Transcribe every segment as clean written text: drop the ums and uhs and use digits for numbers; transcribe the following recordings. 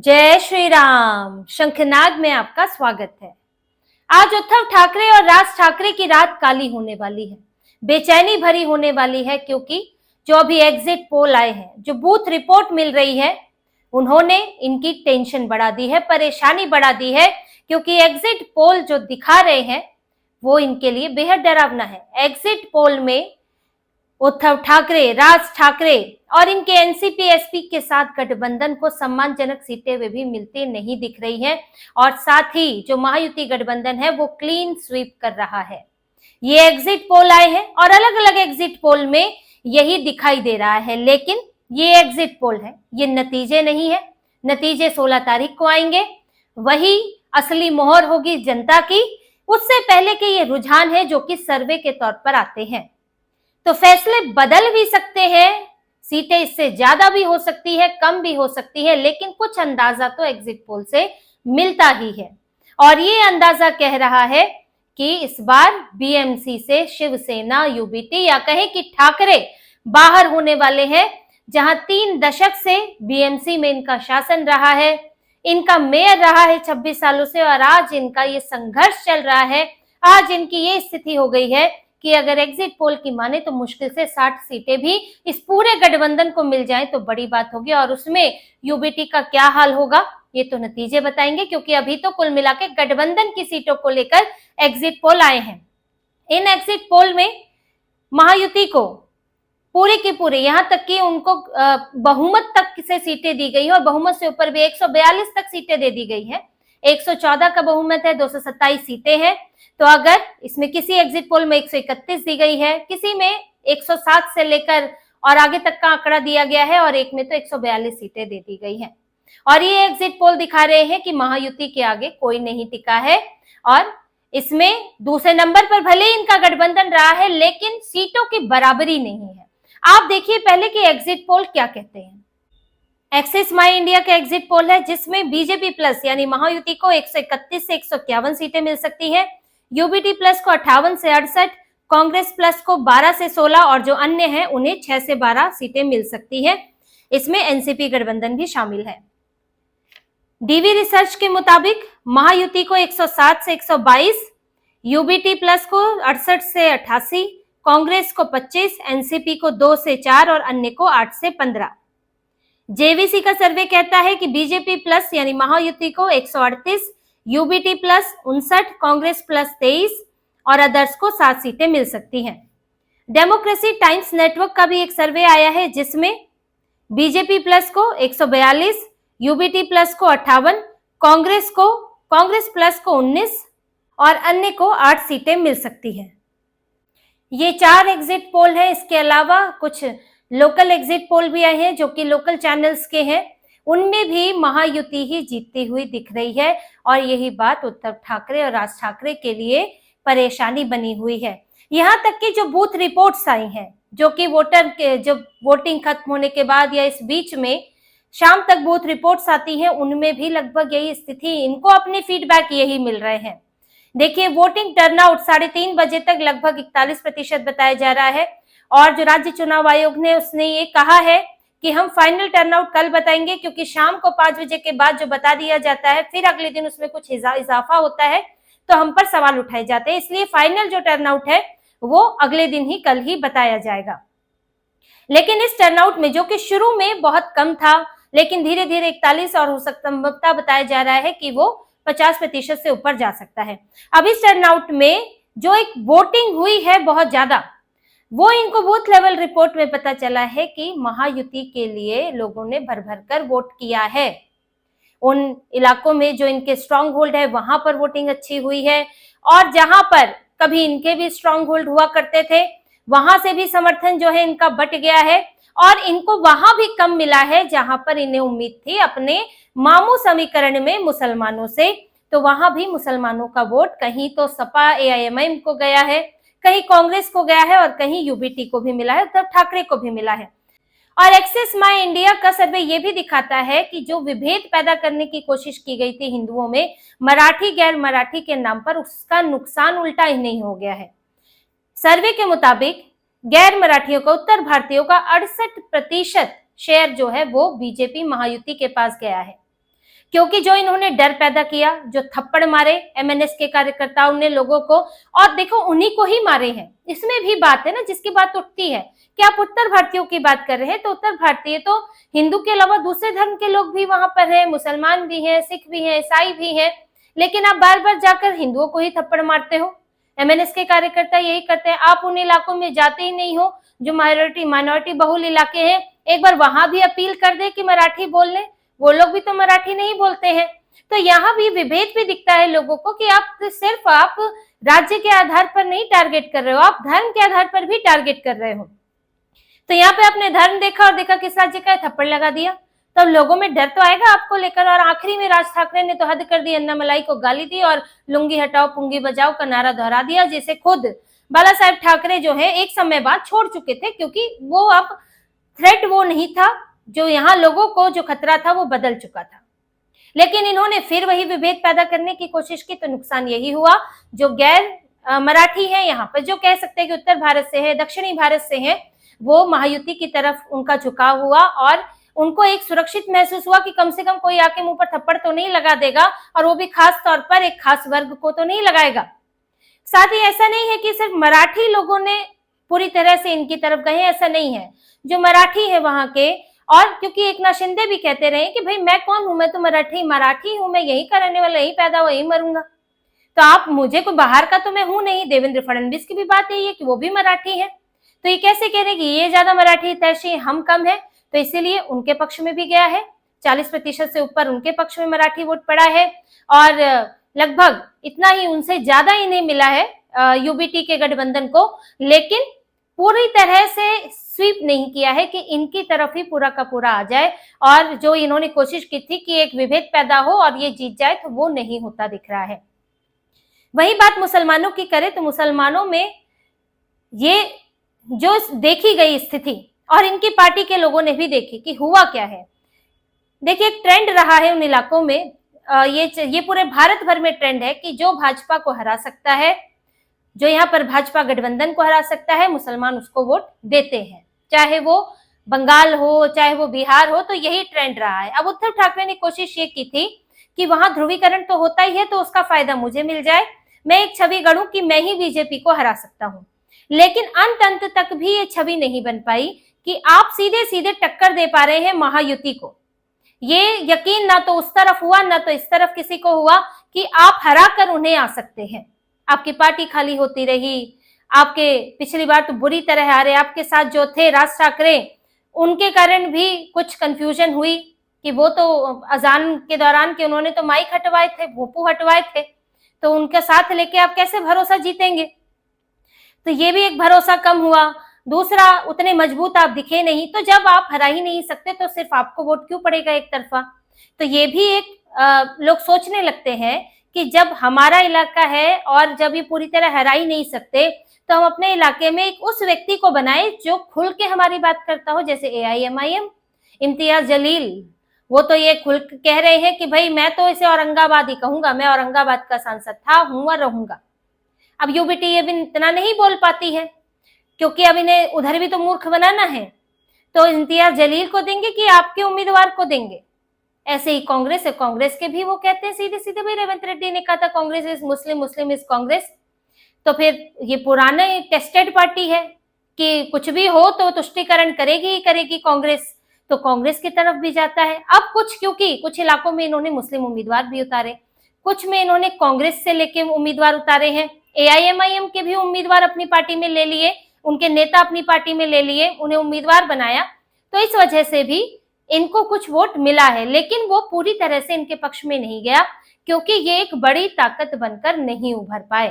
जय श्री राम। शंखनाद में आपका स्वागत है। आज उद्धव ठाकरे और राज ठाकरे की रात काली होने वाली है, बेचैनी भरी होने वाली है, क्योंकि जो अभी एग्जिट पोल आए हैं, जो बूथ रिपोर्ट मिल रही है, उन्होंने इनकी टेंशन बढ़ा दी है, परेशानी बढ़ा दी है, क्योंकि एग्जिट पोल जो दिखा रहे हैं वो इनके लिए बेहद डरावना है। एग्जिट पोल में उद्धव ठाकरे, राज ठाकरे और इनके एनसीपी एसपी के साथ गठबंधन को सम्मानजनक सीटें वे भी मिलती नहीं दिख रही हैं, और साथ ही जो महायुति गठबंधन है वो क्लीन स्वीप कर रहा है। ये एग्जिट पोल आए हैं और अलग अलग एग्जिट पोल में यही दिखाई दे रहा है, लेकिन ये एग्जिट पोल है, ये नतीजे नहीं है। नतीजे 16 तारीख को आएंगे, वही असली मोहर होगी जनता की। उससे पहले के ये रुझान है जो कि सर्वे के तौर पर आते हैं, तो फैसले बदल भी सकते हैं, सीटें इससे ज्यादा भी हो सकती है, कम भी हो सकती है, लेकिन कुछ अंदाजा तो एग्जिट पोल से मिलता ही है। और ये अंदाजा कह रहा है कि इस बार बीएमसी से शिवसेना, यूबीटी या कहे कि ठाकरे बाहर होने वाले हैं। जहां 3 दशक से बीएमसी में इनका शासन रहा है, इनका मेयर रहा है 26 सालों से, और आज इनका ये संघर्ष चल रहा है। आज इनकी ये स्थिति हो गई है कि अगर एग्जिट पोल की माने तो मुश्किल से 60 सीटें भी इस पूरे गठबंधन को मिल जाएं तो बड़ी बात होगी। और उसमें यूबीटी का क्या हाल होगा ये तो नतीजे बताएंगे, क्योंकि अभी तो कुल मिला के गठबंधन की सीटों को लेकर एग्जिट पोल आए हैं। इन एग्जिट पोल में महायुति को पूरी की पूरी, यहां तक कि उनको बहुमत तक से सीटें दी गई है, और बहुमत से ऊपर भी 142 तक सीटें दे दी गई है। 114 का बहुमत है, 227 सीटें हैं। तो अगर इसमें किसी एग्जिट पोल में 131 दी गई है, किसी में 107 से लेकर और आगे तक का आंकड़ा दिया गया है, और एक में तो 142 सीटें दे दी गई हैं। और ये एग्जिट पोल दिखा रहे हैं कि महायुति के आगे कोई नहीं टिका है, और इसमें दूसरे नंबर पर भले ही इनका गठबंधन रहा है, लेकिन सीटों की बराबरी नहीं है। आप देखिए पहले कि एग्जिट पोल क्या कहते हैं। एक्सिस माई इंडिया का एग्जिट पोल है, जिसमें बीजेपी प्लस यानी महायुति को 131 से 151 सीटें मिल सकती हैं, यूबीटी प्लस को 58 से 68, कांग्रेस प्लस को 12 से 16, और जो अन्य हैं उन्हें 6 से 12 सीटें मिल सकती हैं। इसमें एनसीपी गठबंधन भी शामिल है। डीवी रिसर्च के मुताबिक महायुति को 107 से 122, यूबीटी प्लस को 68 से 88, कांग्रेस को 25, एनसीपी को 2 से 4 और अन्य को 8 से 15। जेवीसी का सर्वे कहता है कि बीजेपी प्लस यानी महायुति को 138, यूबीटी प्लस 59, कांग्रेस प्लस 23 और अदर्स को 7 सीटें मिल सकती हैं। डेमोक्रेसी टाइम्स नेटवर्क का भी एक सर्वे आया है, जिसमें बीजेपी प्लस को 142, यूबीटी प्लस को 58, कांग्रेस प्लस को 19 और अन्य को 8 सीटें मिल सकती हैं। ये 4 एग्जिट पोल है। इसके अलावा कुछ लोकल एग्जिट पोल भी आए हैं जो कि लोकल चैनल्स के हैं, उनमें भी महायुति ही जीतती हुई दिख रही है, और यही बात उद्धव ठाकरे और राज ठाकरे के लिए परेशानी बनी हुई है। यहाँ तक कि जो बूथ रिपोर्ट्स आई हैं, जो कि वोटर के जब वोटिंग खत्म होने के बाद या इस बीच में शाम तक बूथ रिपोर्ट्स आती हैं, उनमें भी लगभग यही स्थिति, इनको अपने फीडबैक यही मिल रहे हैं। देखिए वोटिंग टर्नआउट 3:30 बजे तक लगभग 41% बताया जा रहा है, और जो राज्य चुनाव आयोग ने उसने ये कहा है कि हम फाइनल टर्नआउट कल बताएंगे, क्योंकि शाम को 5 बजे के बाद जो बता दिया जाता है फिर अगले दिन उसमें कुछ इजाफा होता है, तो हम पर सवाल उठाए जाते हैं। इसलिए फाइनल जो टर्नआउट है वो अगले दिन ही, कल ही बताया जाएगा। लेकिन इस टर्नआउट में जो कि शुरू में बहुत कम था, लेकिन धीरे धीरे 41 और हो सकता बताया जा रहा है कि वो 50% से ऊपर जा सकता है। अब इस टर्नआउट में जो एक वोटिंग हुई है बहुत ज्यादा, वो इनको बूथ लेवल रिपोर्ट में पता चला है कि महायुति के लिए लोगों ने भर भर कर वोट किया है। उन इलाकों में जो इनके स्ट्रांग होल्ड है वहां पर वोटिंग अच्छी हुई है, और जहां पर कभी इनके भी स्ट्रांग होल्ड हुआ करते थे वहां से भी समर्थन जो है इनका बट गया है, और इनको वहां भी कम मिला है जहां पर इन्हें उम्मीद थी अपने मामू समीकरण में मुसलमानों से। तो वहां भी मुसलमानों का वोट कहीं तो सपा एआईएमआईएम को गया है, कहीं कांग्रेस को गया है, और कहीं यूबीटी को भी मिला है, उद्धव ठाकरे को भी मिला है। और एक्सिस माई इंडिया का सर्वे ये भी दिखाता है कि जो विभेद पैदा करने की कोशिश की गई थी हिंदुओं में, मराठी गैर मराठी के नाम पर, उसका नुकसान उल्टा ही नहीं हो गया है। सर्वे के मुताबिक गैर मराठियों का, उत्तर भारतीयों का 68% शेयर जो है वो बीजेपी महायुति के पास गया है। क्योंकि जो इन्होंने डर पैदा किया, जो थप्पड़ मारे एमएनएस के कार्यकर्ताओं ने लोगों को, और देखो उन्हीं को ही मारे हैं, इसमें भी बात है ना जिसकी बात उठती है कि आप उत्तर भारतीयों की बात कर रहे हैं, तो उत्तर भारतीय तो हिंदू के अलावा दूसरे धर्म के लोग भी वहां पर है, मुसलमान भी हैं, सिख भी हैं, ईसाई भी हैं, लेकिन आप बार बार जाकर हिंदुओं को ही थप्पड़ मारते हो। एमएनएस के कार्यकर्ता यही करते हैं। आप उन इलाकों में जाते ही नहीं हो जो माइनॉरिटी बहुल इलाके हैं, एक बार वहां भी अपील कर दे कि मराठी बोल लें, वो लोग भी तो मराठी नहीं बोलते हैं। तो यहाँ भी विभेद भी दिखता है लोगों को कि आप राज्य के आधार पर नहीं टारगेट कर रहे हो, आप धर्म के आधार पर भी टारगेट कर रहे हो। तो यहाँ पे आपने धर्म देखा और देखा किस राज्य का है, थप्पड़ लगा दिया। तो लोगों में डर तो आएगा आपको लेकर। और आखिरी में राज ठाकरे ने तो हद कर दी, अन्नामलाई को गाली दी और लुंगी हटाओ पुंगी बजाओ का नारा दोहरा दिया, जिसे खुद बाला साहेब ठाकरे जो है एक समय बाद छोड़ चुके थे, क्योंकि वो अब थ्रेट वो नहीं था, जो यहाँ लोगों को जो खतरा था वो बदल चुका था। लेकिन इन्होंने फिर वही विभेद पैदा करने की कोशिश की, तो नुकसान यही हुआ जो गैर मराठी है यहाँ पर, जो कह सकते हैं कि उत्तर भारत से है, दक्षिणी भारत से है, वो महायुति की तरफ उनका झुकाव हुआ और उनको एक सुरक्षित महसूस हुआ कि कम से कम कोई आके मुंह पर थप्पड़ तो नहीं लगा देगा, और वो भी खास तौर पर एक खास वर्ग को तो नहीं लगाएगा। साथ ही ऐसा नहीं है कि सिर्फ मराठी लोगों ने पूरी तरह से इनकी तरफ गए, ऐसा नहीं है। जो मराठी है वहां के, और क्योंकि एकनाथ शिंदे भी कहते रहे कि भाई मैं कौन हूं, मैं तो मराठी हूं, मैं यही का रहने वाला, यही पैदा हुआ, यही मरूंगा, तो आप मुझे कोई बाहर का तो मैं हूं नहीं। देवेंद्र फडणवीस की भी बात यही है कि वो भी मराठी है, तो ये कैसे कह रहे कि ये ज्यादा मराठी तैशी हम कम है, तो इसीलिए उनके पक्ष में भी गया है। 40% से ऊपर उनके पक्ष में मराठी वोट पड़ा है, और लगभग इतना ही उनसे ज्यादा इन्हें मिला है यूबीटी के गठबंधन को, लेकिन पूरी तरह से स्वीप नहीं किया है कि इनकी तरफ ही पूरा का पूरा आ जाए, और जो इन्होंने कोशिश की थी कि एक विभेद पैदा हो और ये जीत जाए, तो वो नहीं होता दिख रहा है। वही बात मुसलमानों की करें तो मुसलमानों में ये जो देखी गई स्थिति, और इनकी पार्टी के लोगों ने भी देखी कि हुआ क्या है। देखिए एक ट्रेंड रहा है उन इलाकों में, ये पूरे भारत भर में ट्रेंड है कि जो भाजपा को हरा सकता है, जो यहाँ पर भाजपा गठबंधन को हरा सकता है, मुसलमान उसको वोट देते हैं, चाहे वो बंगाल हो चाहे वो बिहार हो, तो यही ट्रेंड रहा है। अब उद्धव ठाकरे ने कोशिश ये की थी कि वहां ध्रुवीकरण तो होता ही है, तो उसका फायदा मुझे मिल जाए, मैं एक छवि गढ़ूं कि मैं ही बीजेपी को हरा सकता हूं। लेकिन अंत तक भी ये छवि नहीं बन पाई कि आप सीधे सीधे टक्कर दे पा रहे हैं महायुति को। ये यकीन ना तो उस तरफ हुआ ना तो इस तरफ किसी को हुआ कि आप हरा कर उन्हें आ सकते हैं। आपकी पार्टी खाली होती रही, आपके पिछली बार तो बुरी तरह हारे, आपके साथ जो थे राज ठाकरे, उनके कारण भी कुछ कंफ्यूजन हुई कि वो तो अजान के दौरान के उन्होंने तो माइक हटवाए थे, भोपू हटवाए थे, तो उनके साथ लेके आप कैसे भरोसा जीतेंगे। तो ये भी एक भरोसा कम हुआ। दूसरा, उतने मजबूत आप दिखे नहीं, तो जब आप हरा ही नहीं सकते तो सिर्फ आपको वोट क्यों पड़ेगा एक तरफा। तो ये भी एक लोग सोचने लगते हैं कि जब हमारा इलाका है और जब ये पूरी तरह हरा ही नहीं सकते, तो हम अपने इलाके में एक उस व्यक्ति को बनाए जो खुल के हमारी बात करता हो, जैसे AIMIM इम्तियाज जलील, वो तो ये खुल कह रहे हैं कि भाई मैं तो इसे औरंगाबाद ही कहूंगा, मैं औरंगाबाद का सांसद था, हूं और रहूंगा। अब यूबीटी ये भी इतना नहीं बोल पाती है, क्योंकि अब इन्हें उधर भी तो मूर्ख बनाना है, तो इम्तियाज जलील को देंगे कि आपके उम्मीदवार को देंगे। ऐसे ही कांग्रेस है, कांग्रेस के भी वो कहते हैं सीधे सीधे, भाई रेवंत रेड्डी ने कहा था Congress is Muslim, Muslim is Congress. तो फिर ये पुराना टेस्टेड पार्टी है कि कुछ भी हो तो तुष्टीकरण करेगी ही करेगी कांग्रेस, तो कांग्रेस की तरफ भी जाता है। अब कुछ, क्योंकि कुछ इलाकों में इन्होंने मुस्लिम उम्मीदवार भी उतारे, कुछ में इन्होंने कांग्रेस से लेके उम्मीदवार उतारे हैं, AIMIM के भी उम्मीदवार अपनी पार्टी में ले लिए, उनके नेता अपनी पार्टी में ले लिए, उन्हें उम्मीदवार बनाया, तो इस वजह से भी इनको कुछ वोट मिला है, लेकिन वो पूरी तरह से इनके पक्ष में नहीं गया, क्योंकि ये एक बड़ी ताकत बनकर नहीं उभर पाए।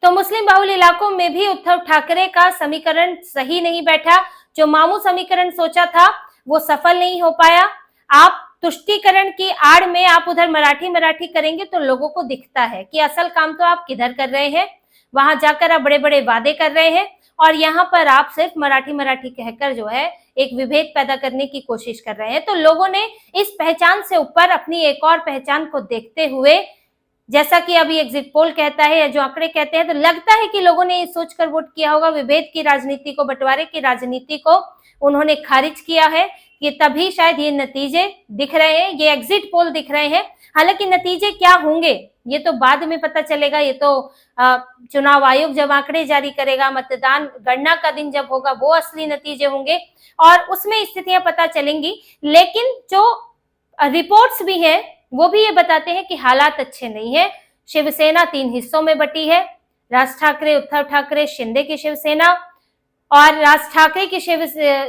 तो मुस्लिम बहुल इलाकों में भी उद्धव ठाकरे का समीकरण सही नहीं बैठा, जो मामू समीकरण सोचा था वो सफल नहीं हो पाया। आप तुष्टीकरण की आड़ में आप उधर मराठी करेंगे तो लोगों को दिखता है कि असल काम तो आप किधर कर रहे हैं, वहां जाकर आप बड़े बड़े वादे कर रहे हैं, और यहाँ पर आप सिर्फ मराठी कहकर जो है एक विभेद पैदा करने की कोशिश कर रहे हैं। तो लोगों ने इस पहचान से ऊपर अपनी एक और पहचान को देखते हुए, जैसा कि अभी एग्जिट पोल कहता है या जो आंकड़े कहते हैं, तो लगता है कि लोगों ने सोचकर वोट किया होगा, विभेद की राजनीति को, बंटवारे की राजनीति को उन्होंने खारिज किया है ये तभी शायद ये नतीजे दिख रहे हैं, ये एग्जिट पोल दिख रहे हैं। हालांकि नतीजे क्या होंगे ये तो बाद में पता चलेगा, ये तो चुनाव आयोग जब आंकड़े जारी करेगा, मतदान गणना का दिन जब होगा, वो असली नतीजे होंगे और उसमें स्थितियां पता चलेंगी। लेकिन जो रिपोर्ट्स भी हैं वो भी ये बताते हैं कि हालात अच्छे नहीं है। शिवसेना 3 हिस्सों में बटी है, राज ठाकरे, उद्धव ठाकरे, शिंदे की शिवसेना। और राज ठाकरे की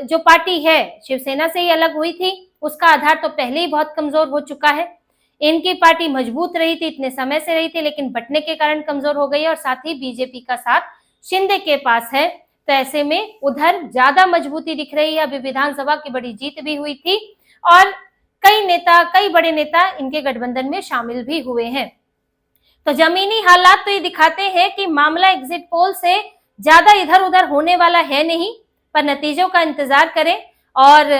जो पार्टी है शिवसेना से ही अलग हुई थी, उसका आधार तो पहले ही बहुत कमजोर हो चुका है। इनकी पार्टी मजबूत रही थी, इतने समय से रही थी, लेकिन बंटने के कारण कमजोर हो गई है और साथ ही बीजेपी का साथ शिंदे के पास है। तो ऐसे में उधर ज्यादा मजबूती दिख रही है। अभी विधानसभा की बड़ी जीत भी हुई थी और कई बड़े नेता इनके गठबंधन में शामिल भी हुए हैं। तो जमीनी हालात तो ये दिखाते हैं कि मामला एग्जिट पोल से ज्यादा इधर उधर होने वाला है नहीं, पर नतीजों का इंतजार करें और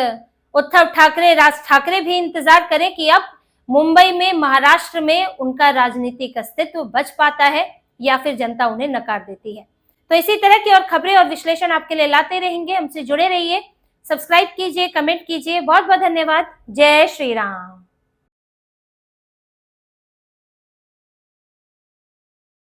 उद्धव ठाकरे, राज ठाकरे भी इंतजार करें कि अब मुंबई में, महाराष्ट्र में उनका राजनीतिक अस्तित्व बच पाता है या फिर जनता उन्हें नकार देती है। तो इसी तरह की और खबरें और विश्लेषण आपके लिए लाते रहेंगे। हमसे जुड़े रहिए, सब्सक्राइब कीजिए, कमेंट कीजिए। बहुत बहुत धन्यवाद। जय श्री राम।